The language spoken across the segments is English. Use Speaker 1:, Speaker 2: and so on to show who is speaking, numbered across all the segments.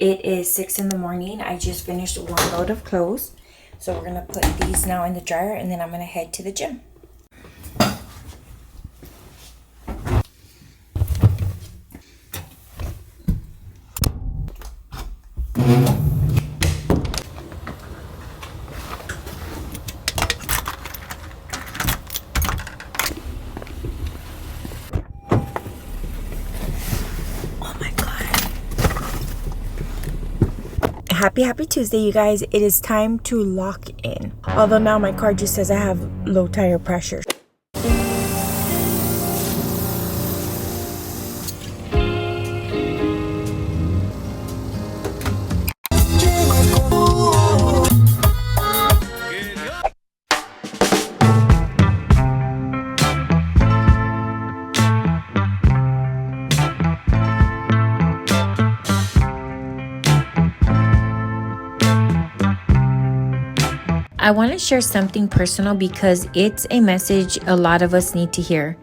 Speaker 1: It is 6 in the morning. I just finished one load of clothes. So we're gonna put these now in the dryer and then I'm gonna head to the gym. Happy Tuesday, you guys. It is time to lock in. Although now my car just says I have low tire pressure. I want to share something personal because it's a message a lot of us need to hear.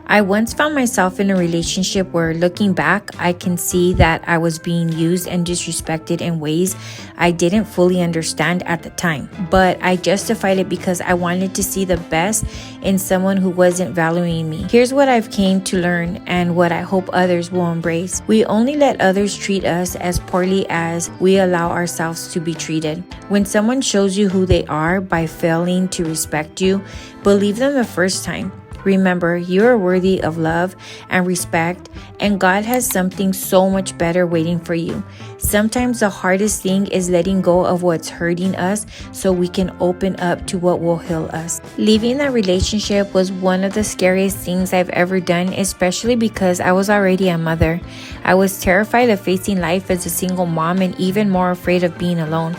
Speaker 1: I once found myself in a relationship where, looking back, I can see that I was being used and disrespected in ways I didn't fully understand at the time. But I justified it because I wanted to see the best in someone who wasn't valuing me. Here's what I've came to learn and what I hope others will embrace. We only let others treat us as poorly as we allow ourselves to be treated. When someone shows you who they are by failing to respect you, believe them the first time. Remember, you are worthy of love and respect, and God has something so much better waiting for you. Sometimes the hardest thing is letting go of what's hurting us so we can open up to what will heal us. Leaving that relationship was one of the scariest things I've ever done, especially because I was already a mother. I was terrified of facing life as a single mom and even more afraid of being alone.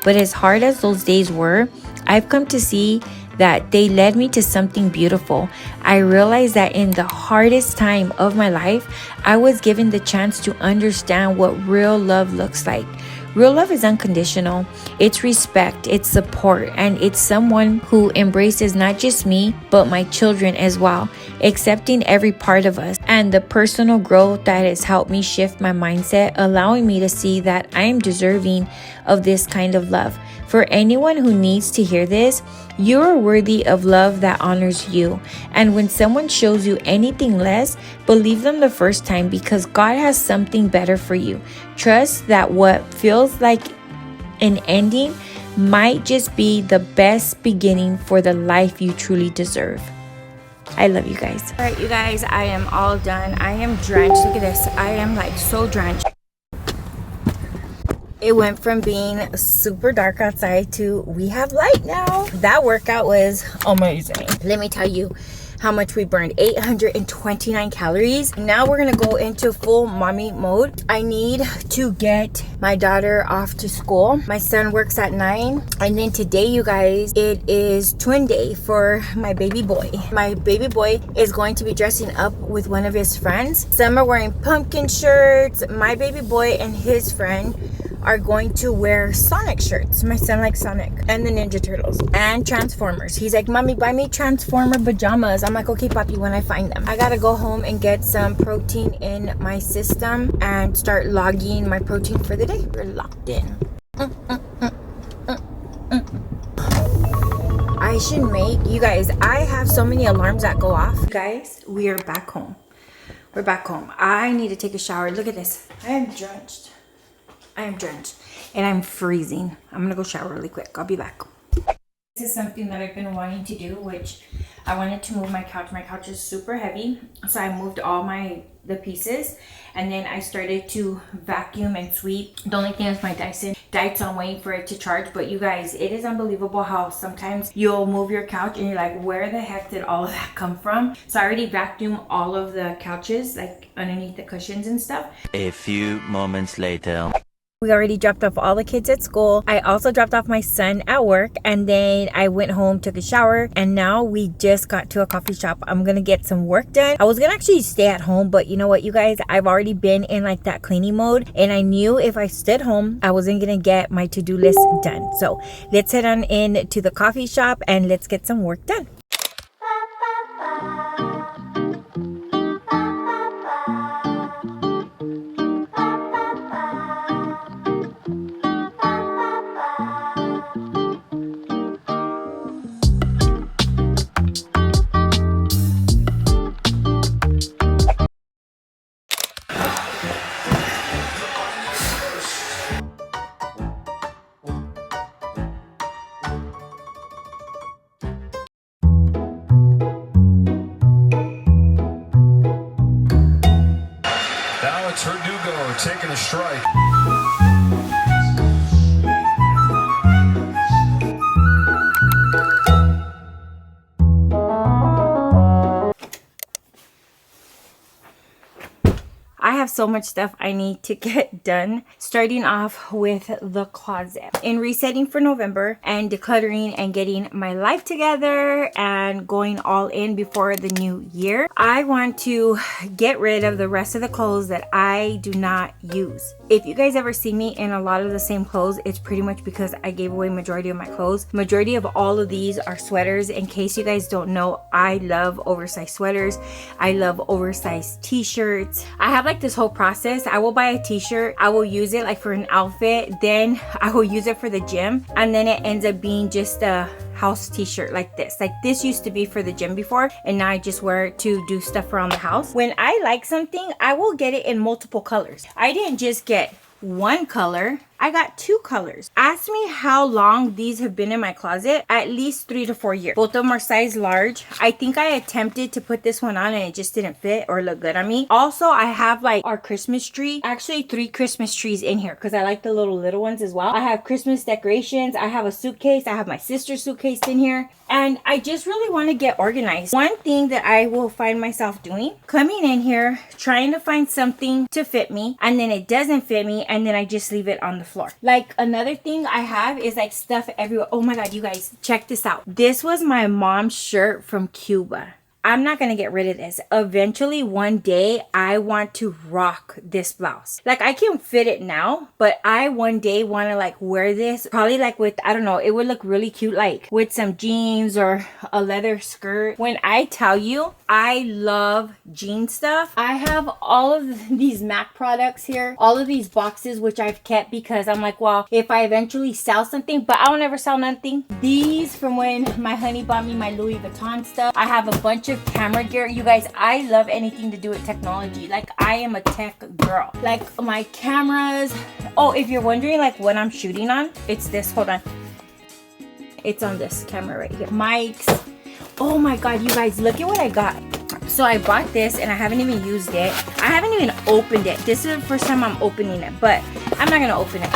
Speaker 1: But as hard as those days were, I've come to see that they led me to something beautiful. I realized that in the hardest time of my life, I was given the chance to understand what real love looks like. Real love is unconditional. It's respect, it's support, and it's someone who embraces not just me, but my children as well, accepting every part of us. And the personal growth that has helped me shift my mindset, allowing me to see that I am deserving of this kind of love. For anyone who needs to hear this, you are worthy of love that honors you. And when someone shows you anything less, believe them the first time because God has something better for you. Trust that what feels like an ending might just be the best beginning for the life you truly deserve. I love you guys. All right, you guys, I am all done. I am drenched. Look at this. I am like so drenched. It went from being super dark outside to we have light now. That workout was amazing. Let me tell you how much we burned. 829 calories. Now we're gonna go into full mommy mode. I need to get my daughter off to school. My son works at 9. And then today, you guys, it is twin day for my baby boy. My baby boy is going to be dressing up with one of his friends. Some are wearing pumpkin shirts. My baby boy and his friend are going to wear Sonic shirts. My son likes Sonic and the Ninja Turtles and Transformers. He's like, Mommy, buy me Transformer pajamas. I'm like, okay, Papi, when I find them. I gotta go home and get some protein in my system and start logging my protein for the day. We're locked in. I should make, you guys, I have so many alarms that go off. Guys, we are back home. We're back home. I need to take a shower. Look at this. I am drenched. And I'm freezing. I'm gonna go shower really quick. I'll be back. This is something that I've been wanting to do, which I wanted to move my couch. My couch is super heavy, so I moved all the pieces, and then I started to vacuum and sweep. The only thing is my Dyson died, so I'm waiting for it to charge. But you guys, it is unbelievable how sometimes you'll move your couch and you're like, where the heck did all of that come from? So I already vacuumed all of the couches, like underneath the cushions and stuff.
Speaker 2: A few moments later.
Speaker 1: We already dropped off all the kids at school. I also dropped off my son at work, and then I went home, took a shower, and now we just got to a coffee shop. I'm gonna get some work done. I was gonna actually stay at home, but you know what, you guys, I've already been in like that cleaning mode, and I knew if I stood home, I wasn't gonna get my to-do list done. So let's head on in to the coffee shop and let's get some work done.
Speaker 2: It's Verdugo taking a strike.
Speaker 1: I have so much stuff I need to get done, starting off with the closet. In resetting for November and decluttering and getting my life together and going all in before the new year, I want to get rid of the rest of the clothes that I do not use. If you guys ever see me in a lot of the same clothes, it's pretty much because I gave away majority of my clothes. Majority of all of these are sweaters. In case you guys don't know, I love oversized sweaters. I love oversized t-shirts. I have like this whole process. I will buy a t-shirt, I will use it like for an outfit, then I will use it for the gym, and then it ends up being just a house t-shirt like this. Like this used to be for the gym before, and now I just wear it to do stuff around the house. When I like something, I will get it in multiple colors. I didn't just get one color, I got two colors. Ask me how long these have been in my closet. At least 3 to 4 years. Both of them are size large. I think I attempted to put this one on and it just didn't fit or look good on me. Also, I have like our Christmas tree. Actually 3 Christmas trees in here because I like the little ones as well. I have Christmas decorations. I have a suitcase. I have my sister's suitcase in here. And I just really want to get organized. One thing that I will find myself doing, coming in here, trying to find something to fit me, and then it doesn't fit me, and then I just leave it on the floor. Like another thing I have is like stuff everywhere. Oh my god, you guys, check this out. This was my mom's shirt from Cuba. I'm not gonna get rid of this. Eventually one day I want to rock this blouse. Like I can fit it now, but I one day want to like wear this probably like with, I don't know, it would look really cute like with some jeans or a leather skirt. When I tell you I love jean stuff, I have all of these MAC products here, all of these boxes which I've kept because I'm like, well, if I eventually sell something, but I will never sell nothing. These from when my honey bought me my Louis Vuitton stuff. I have a bunch of camera gear. You guys, I love anything to do with technology. Like I am a tech girl. Like my cameras. Oh, if you're wondering like what I'm shooting on, it's this. Hold on. It's on this camera right here. Mics. Oh my god, you guys, look at what I got. So I bought this and I haven't even used it. I haven't even opened it. This is the first time I'm opening it, but I'm not gonna open it.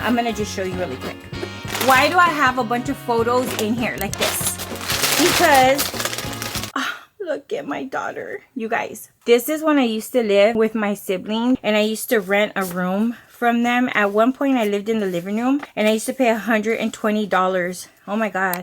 Speaker 1: I'm gonna just show you really quick. Why do I have a bunch of photos in here like this? Because look at my daughter. You guys, this is when I used to live with my siblings and I used to rent a room from them. At one point I lived in the living room and I used to pay $120. Oh my god.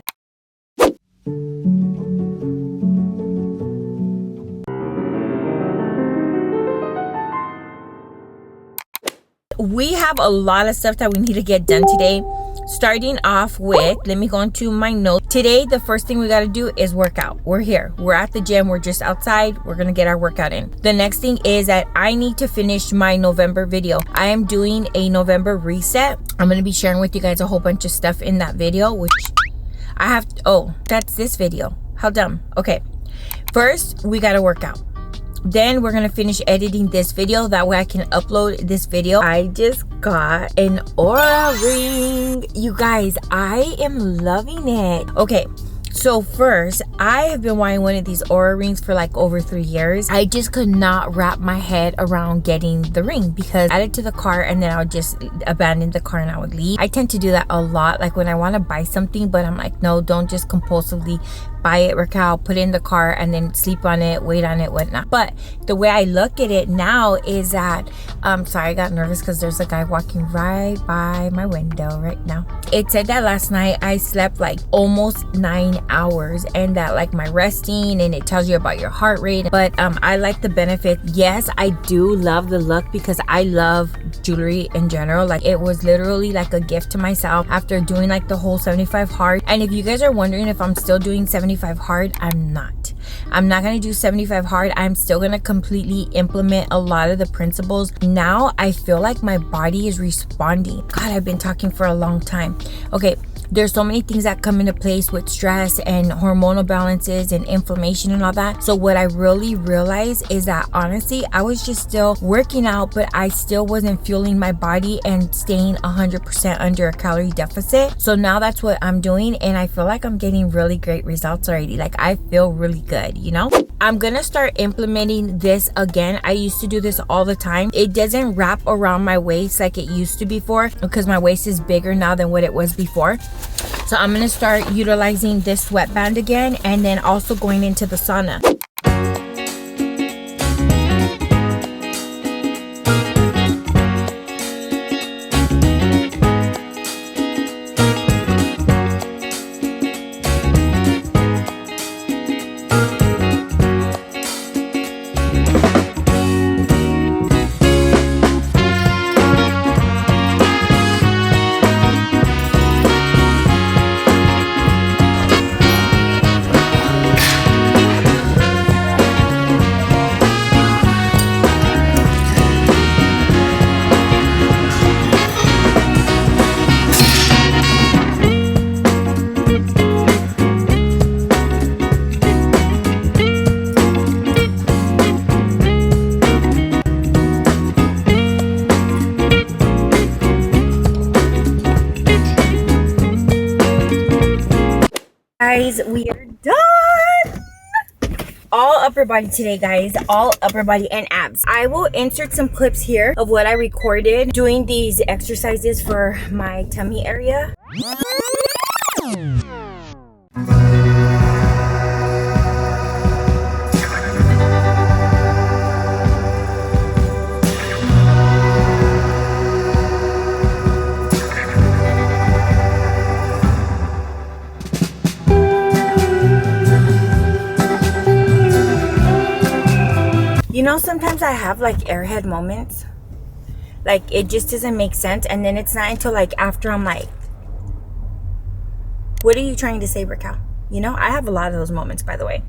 Speaker 1: We have a lot of stuff that we need to get done today. Starting off with, let me go into my notes. Today, the first thing we got to do is work out. We're here. We're at the gym. We're just outside. We're going to get our workout in. The next thing is that I need to finish my November video. I am doing a November reset. I'm going to be sharing with you guys a whole bunch of stuff in that video, which I have. Oh, that's this video. How dumb. Okay. First, we got to work out. Then we're gonna finish editing this video. That way I can upload this video. I just got an aura ring. You guys, I am loving it. Okay. So first, I have been wanting one of these aura rings for like over 3 years. I just could not wrap my head around getting the ring because I add it to the car and then I would just abandon the car and I would leave. I tend to do that a lot, like when I want to buy something, but I'm like, no, don't just compulsively buy it, Raquel, put it in the car, and then sleep on it, wait on it, whatnot. But the way I look at it now is that, sorry, I got nervous because there's a guy walking right by my window right now. It said that last night I slept like almost 9 hours, and that like my resting, and it tells you about your heart rate. But I like the benefit. Yes, I do love the look because I love jewelry in general. Like, it was literally like a gift to myself after doing like the whole 75 hard. And if you guys are wondering if I'm still doing 75 hard, I'm not gonna do 75 hard. I'm still gonna completely implement a lot of the principles. Now I feel like my body is responding. God, I've been talking for a long time. Okay, there's so many things that come into place with stress and hormonal balances and inflammation and all that. So what I really realized is that honestly, I was just still working out, but I still wasn't fueling my body and staying 100% under a calorie deficit. So now that's what I'm doing, and I feel like I'm getting really great results already. Like, I feel really good, you know? I'm gonna start implementing this again. I used to do this all the time. It doesn't wrap around my waist like it used to before because my waist is bigger now than what it was before. So I'm gonna start utilizing this sweatband again, and then also going into the sauna. Guys, we are done. All upper body today, guys. All upper body and abs. I will insert some clips here of what I recorded doing these exercises for my tummy area. You know, sometimes I have like airhead moments. Like, it just doesn't make sense. And then it's not until like after I'm like, what are you trying to say, Raquel? You know, I have a lot of those moments, by the way.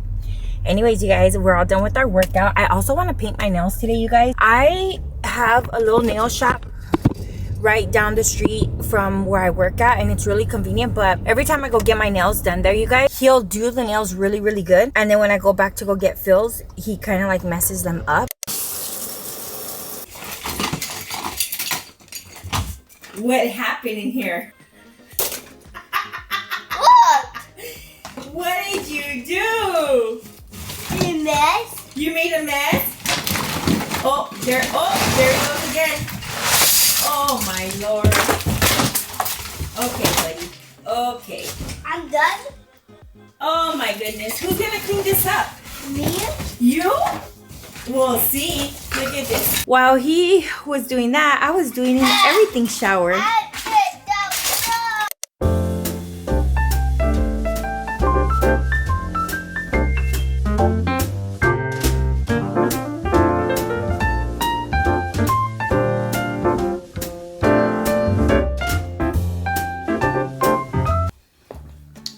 Speaker 1: Anyways, you guys, we're all done with our workout. I also want to paint my nails today, you guys. I have a little nail shop right down the street from where I work at, and it's really convenient. But every time I go get my nails done there, you guys, he'll do the nails really, really good. And then when I go back to go get fills, he kind of like messes them up. What happened in here? What did you do?
Speaker 3: A mess.
Speaker 1: You made a mess? Oh, there he goes again. Oh my Lord. Okay, buddy. Okay.
Speaker 3: I'm done.
Speaker 1: Oh my goodness. Who's gonna clean this up?
Speaker 3: Me?
Speaker 1: You? We'll see. Look at this. While he was doing that, I was doing an everything shower.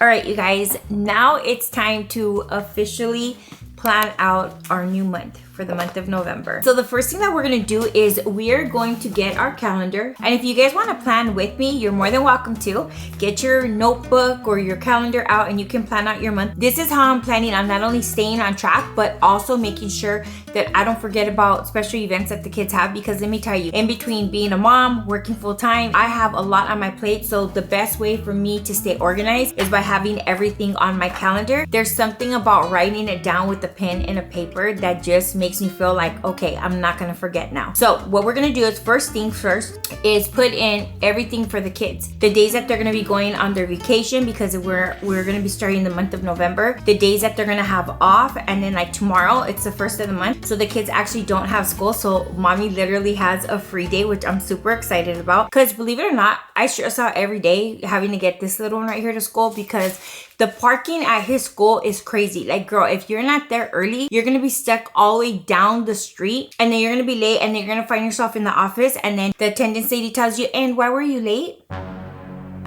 Speaker 1: All right, you guys, now it's time to officially plan out our new month for the month of November. So the first thing that we're gonna do is we're going to get our calendar. And if you guys wanna plan with me, you're more than welcome to. Get your notebook or your calendar out and you can plan out your month. This is how I'm planning on not only staying on track, but also making sure that I don't forget about special events that the kids have, because let me tell you, in between being a mom, working full time, I have a lot on my plate. So the best way for me to stay organized is by having everything on my calendar. There's something about writing it down with the pen and a paper that just makes me feel like, okay, I'm not gonna forget now. So what we're gonna do is first thing first is put in everything for the kids. The days that they're gonna be going on their vacation, because we're gonna be starting the month of November. The days that they're gonna have off, and then like tomorrow, it's the first of the month. So the kids actually don't have school. So mommy literally has a free day, which I'm super excited about. Because believe it or not, I stress out every day having to get this little one right here to school, because the parking at his school is crazy. Like, girl, if you're not there early, you're gonna be stuck all the way down the street, and then you're gonna be late, and then you're gonna find yourself in the office, and then the attendance lady tells you, and why were you late?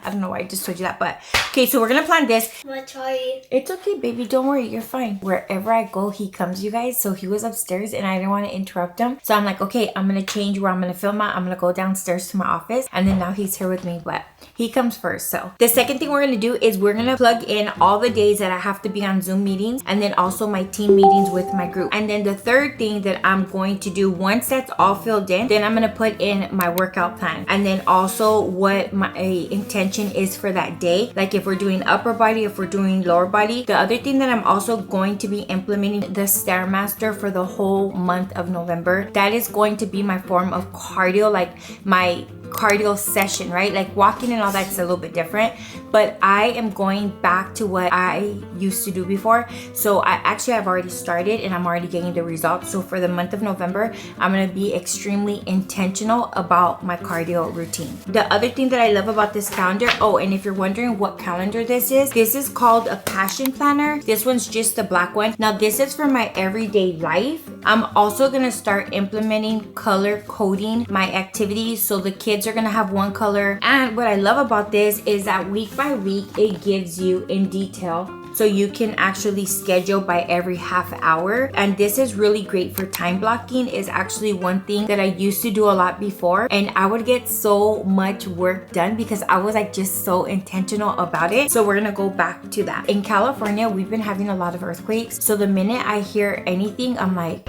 Speaker 1: I don't know why I just told you that, but okay, so we're gonna plan this.
Speaker 3: I'm sorry.
Speaker 1: It's okay, baby, don't worry, you're fine. Wherever I go, he comes, you guys. So he was upstairs and I didn't want to interrupt him. So I'm like, okay, I'm gonna change where I'm gonna film at. I'm gonna go downstairs to my office, and then now he's here with me, but he comes first. So the second thing we're gonna do is we're gonna plug in all the days that I have to be on Zoom meetings, and then also my team meetings with my group. And then the third thing that I'm going to do, once that's all filled in, then I'm gonna put in my workout plan, and then also what my intention is for that day. Like if we're doing upper body, if we're doing lower body. The other thing that I'm also going to be implementing, the Stairmaster for the whole month of November. That is going to be my form of cardio, like my cardio session, right? Like walking and all that's a little bit different, but I am going back to what I used to do before. So I've already started and I'm already getting the results. So for the month of November, I'm going to be extremely intentional about my cardio routine. The other thing that I love about this calendar, oh, and if you're wondering what calendar this is called a passion planner. This one's just the black one. Now this is for my everyday life. I'm also going to start implementing color coding my activities, so the kids are gonna have one color. And what I love about this is that week by week it gives you in detail, so you can actually schedule by every half hour. And this is really great for time blocking. Is actually one thing that I used to do a lot before, and I would get so much work done because I was like just so intentional about it. So we're gonna go back to that. In California, we've been having a lot of earthquakes, so the minute I hear anything, I'm like,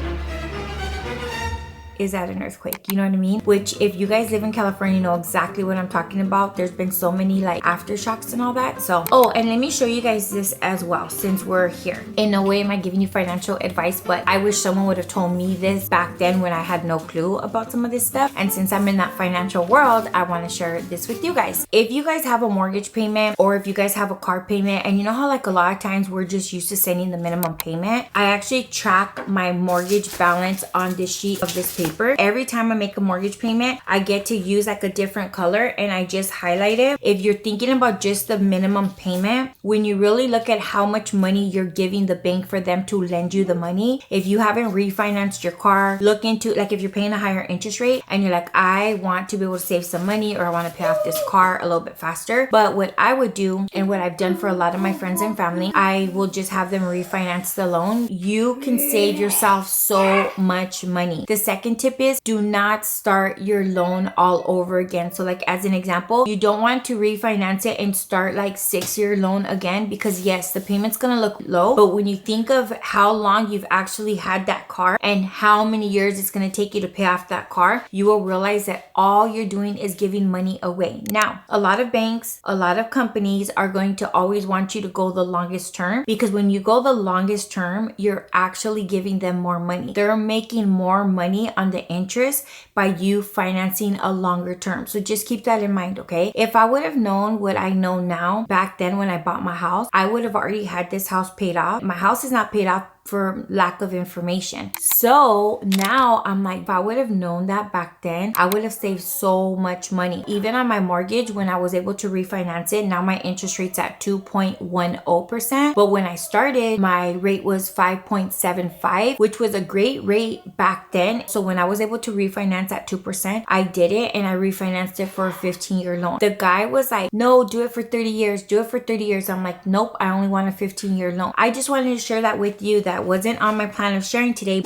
Speaker 1: is that an earthquake? You know what I mean? Which, if you guys live in California, you know exactly what I'm talking about. There's been so many like aftershocks and all that. So, oh, and let me show you guys this as well, since we're here. In no way am I giving you financial advice, but I wish someone would have told me this back then when I had no clue about some of this stuff. And since I'm in that financial world, I want to share this with you guys. If you guys have a mortgage payment, or if you guys have a car payment, and you know how like a lot of times we're just used to sending the minimum payment, I actually track my mortgage balance on this sheet of this paper. Every time I make a mortgage payment, I get to use like a different color, and I just highlight it. If you're thinking about just the minimum payment, when you really look at how much money you're giving the bank for them to lend you the money, if you haven't refinanced your car, look into like if you're paying a higher interest rate and you're like, I want to be able to save some money, or I want to pay off this car a little bit faster. But what I would do, and what I've done for a lot of my friends and family, I will just have them refinance the loan. You can save yourself so much money. The second tip is, do not start your loan all over again. So like as an example, you don't want to refinance it and start like 6-year loan again, because yes, the payment's gonna look low, but when you think of how long you've actually had that car and how many years it's gonna take you to pay off that car, you will realize that all you're doing is giving money away. Now, a lot of banks, a lot of companies are going to always want you to go the longest term, because when you go the longest term, you're actually giving them more money. They're making more money on the interest by you financing a longer term. So just keep that in mind, okay? If I would have known what I know now back then when I bought my house, I would have already had this house paid off. My house is not paid off for lack of information. So now I'm like, if I would have known that back then, I would have saved so much money. Even on my mortgage, when I was able to refinance it, now my interest rate's at 2.10%. But when I started, my rate was 5.75, which was a great rate back then. So when I was able to refinance at 2%, I did it, and I refinanced it for a 15-year loan. The guy was like, no, do it for 30 years, do it for 30 years. I'm like, nope, I only want a 15-year loan. I just wanted to share that with you. That wasn't on my plan of sharing today.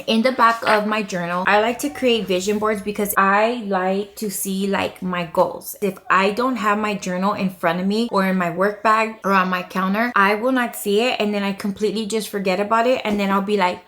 Speaker 1: In the back of my journal, I like to create vision boards because I like to see like my goals. If I don't have my journal in front of me, or in my work bag, or on my counter, I will not see it, and then I completely just forget about it, and then I'll be like,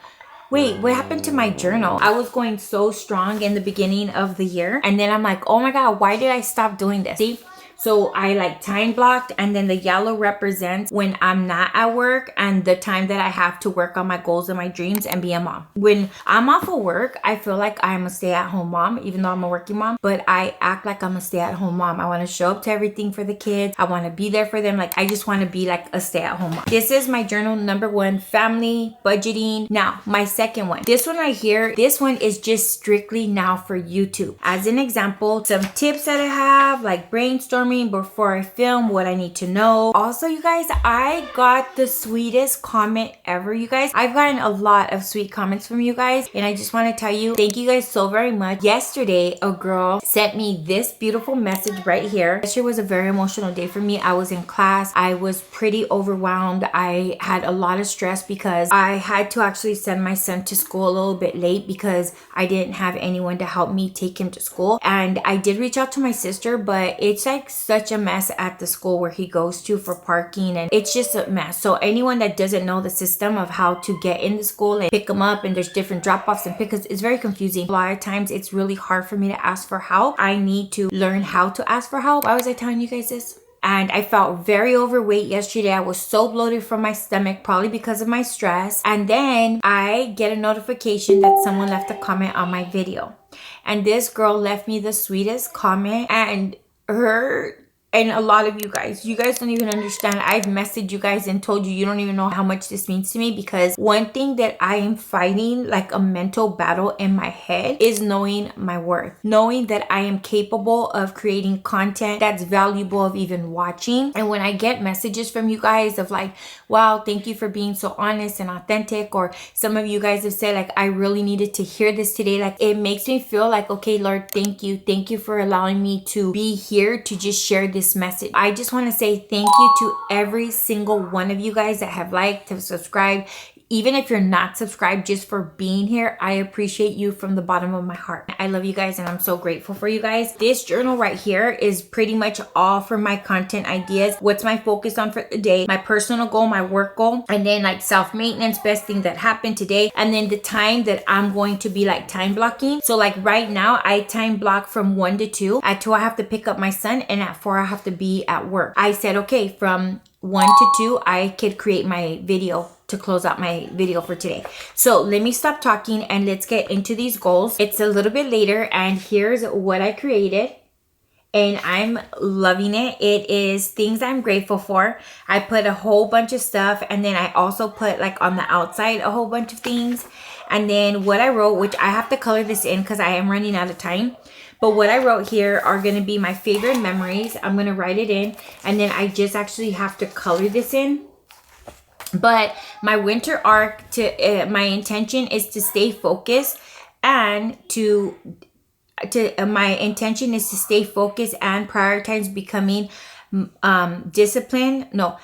Speaker 1: wait, what happened to my journal? I was going so strong in the beginning of the year, and then I'm like, oh my god, why did I stop doing this? See, So I like time blocked, and then the yellow represents when I'm not at work and the time that I have to work on my goals and my dreams and be a mom. When I'm off of work, I feel like I'm a stay-at-home mom, even though I'm a working mom, but I act like I'm a stay-at-home mom. I want to show up to everything for the kids. I want to be there for them. Like, I just want to be like a stay-at-home mom. This is my journal number 1, family, budgeting. Now, my second one. This one right here, this one is just strictly now for YouTube. As an example, some tips that I have, like brainstorming before I film, what I need to know. Also, you guys, I got the sweetest comment ever, you guys. I've gotten a lot of sweet comments from you guys, and I just want to tell you, thank you guys so very much. Yesterday, a girl sent me this beautiful message right here. Yesterday was a very emotional day for me. I was in class. I was pretty overwhelmed. I had a lot of stress because I had to actually send my son to school a little bit late because I didn't have anyone to help me take him to school. And I did reach out to my sister, but it's like such a mess at the school where he goes to for parking, and it's just a mess. So anyone that doesn't know the system of how to get in the school and pick them up, and there's different drop-offs and pickups, it's very confusing. A lot of times it's really hard for me to ask for help. I need to learn how to ask for help. Why was I telling you guys this? And I felt very overweight yesterday. I was so bloated from my stomach, probably because of my stress. And then I get a notification that someone left a comment on my video. And this girl left me the sweetest comment, and a lot of you guys don't even understand. I've messaged you guys and told you, you don't even know how much this means to me, because one thing that I am fighting, like a mental battle in my head, is knowing my worth, knowing that I am capable of creating content that's valuable, of even watching. And when I get messages from you guys of like, wow, thank you for being so honest and authentic, or some of you guys have said like, I really needed to hear this today, like, it makes me feel like, okay, Lord, thank you for allowing me to be here to just share this message. I just want to say thank you to every single one of you guys that have liked, have subscribed. Even if you're not subscribed, just for being here, I appreciate you from the bottom of my heart. I love you guys, and I'm so grateful for you guys. This journal right here is pretty much all for my content ideas. What's my focus on for the day, my personal goal, my work goal, and then like self-maintenance, best thing that happened today, and then the time that I'm going to be like time blocking. So like right now, I time block from 1 to 2. At 2, I have to pick up my son, and at 4, I have to be at work. I said, okay, from 1 to 2, I could create my video to close out my video for today. So let me stop talking and let's get into these goals. It's a little bit later, and here's what I created, and I'm loving it. It is things I'm grateful for. I put a whole bunch of stuff, and then I also put like on the outside a whole bunch of things. And then what I wrote, which I have to color this in because I am running out of time, but what I wrote here are going to be my favorite memories. I'm going to write it in, and then I just actually have to color this in. But my winter arc, my intention is to stay focused, and my intention is to stay focused and prioritize becoming disciplined. No.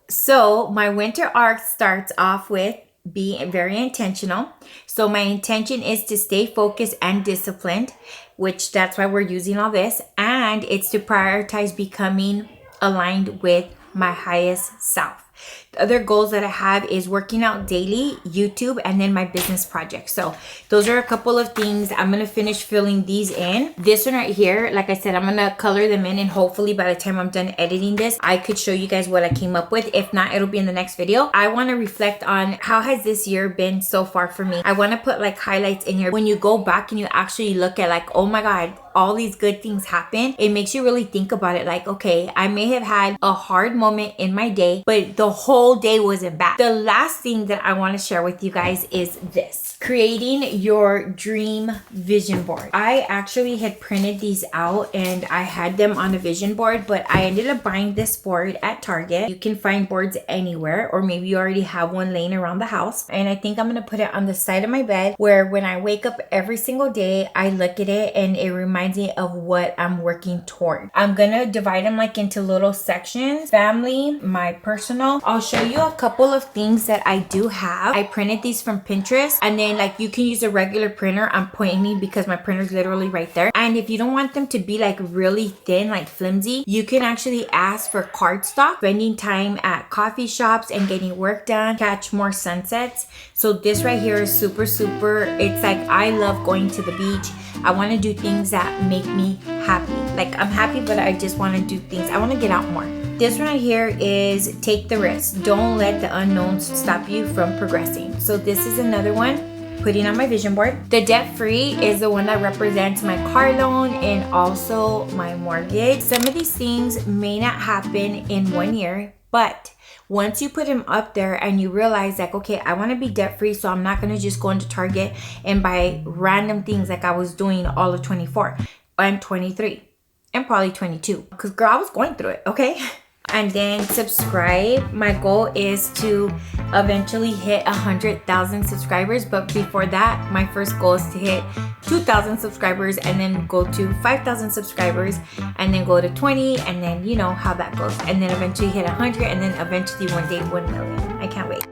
Speaker 1: So my winter arc starts off with being very intentional. So my intention is to stay focused and disciplined, which that's why we're using all this. And it's to prioritize becoming aligned with my highest self. The other goals that I have is working out daily, YouTube, and then my business project. So those are a couple of things. I'm going to finish filling these in. This one right here, like I said, I'm going to color them in, and hopefully by the time I'm done editing this, I could show you guys what I came up with. If not, it'll be in the next video. I want to reflect on how has this year been so far for me. I want to put like highlights in here. When you go back and you actually look at like, oh my God, all these good things happen, it makes you really think about it. Like, okay, I may have had a hard moment in my day, but the whole day wasn't bad. The last thing that I want to share with you guys is this: creating your dream vision board. I actually had printed these out and I had them on a vision board, but I ended up buying this board at Target. You can find boards anywhere, or maybe you already have one laying around the house. And I think I'm going to put it on the side of my bed, where when I wake up every single day, I look at it and it reminds me of what I'm working toward. I'm going to divide them like into little sections: family, my personal. I'll show show you a couple of things that I do have. I printed these from Pinterest, and then like you can use a regular printer. I'm pointing because my printer is literally right there. And if you don't want them to be like really thin, like flimsy, you can actually ask for cardstock, spending time at coffee shops and getting work done, catch more sunsets. So this right here is super, it's like I love going to the beach. I want to do things that make me happy. Like I'm happy, but I just want to do things. I want to get out more. This one right here is take the risk. Don't let the unknowns stop you from progressing. So this is another one. Putting on my vision board. The debt free is the one that represents my car loan and also my mortgage. Some of these things may not happen in 1 year, but once you put them up there and you realize like, okay, I want to be debt free, so I'm not going to just go into Target and buy random things like I was doing all of 24 and 23 and probably 22, because girl, I was going through it, okay? And then subscribe. My goal is to eventually hit 100,000 subscribers, but before that, my first goal is to hit 2,000 subscribers and then go to 5,000 subscribers and then go to 20, and then you know how that goes, and then eventually hit 100, and then eventually one day 1 million. I can't wait.